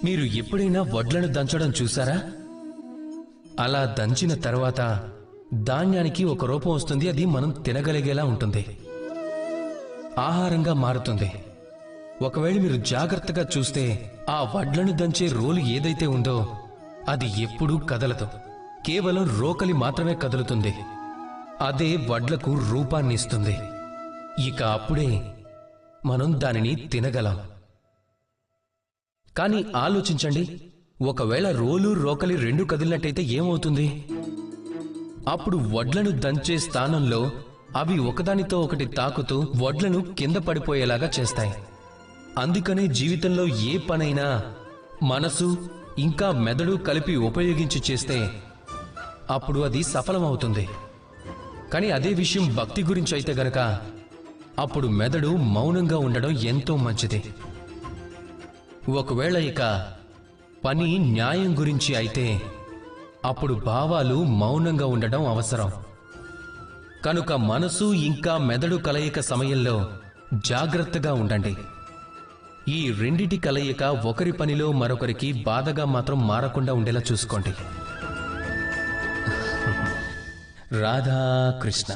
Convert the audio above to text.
మీరు ఎప్పుడైనా వడ్లను దంచడం చూసారా? అలా దంచిన తర్వాత ధాన్యానికి ఒక రూపం వస్తుంది. అది మనం తినగలిగేలా ఉంటుంది, ఆహారంగా మారుతుంది. ఒకవేళ మీరు జాగ్రత్తగా చూస్తే ఆ వడ్లను దంచే రోలు ఏదైతే ఉందో అది ఎప్పుడూ కదలదు, కేవలం రోకలి మాత్రమే కదులుతుంది. అదే వడ్లకు రూపాన్ని ఇస్తుంది. ఇక అప్పుడే మనం దానిని తినగలం. కానీ ఆలోచించండి, ఒకవేళ రోలు రోకలి రెండు కదిలినట్టయితే ఏమవుతుంది? అప్పుడు వడ్లను దంచే స్థానంలో అవి ఒకదానితో ఒకటి తాకుతూ వడ్లను కింద పడిపోయేలాగా చేస్తాయి. అందుకనే జీవితంలో ఏ పనైనా మనసు ఇంకా మెదడు కలిపి ఉపయోగించి చేస్తే అప్పుడు అది సఫలమవుతుంది. కానీ అదే విషయం భక్తి గురించి అయితే గనక అప్పుడు మెదడు మౌనంగా ఉండడం ఎంతో మంచిది. ఒకవేళ ఇక పని న్యాయం గురించి అయితే అప్పుడు భావాలు మౌనంగా ఉండడం అవసరం. కనుక మనసు ఇంకా మెదడు కలయిక సమయంలో జాగ్రత్తగా ఉండండి. ఈ రెండిటి కలయిక ఒకరి పనిలో మరొకరికి బాధగా మాత్రం మారకుండా ఉండేలా చూసుకోండి. రాధాకృష్ణ.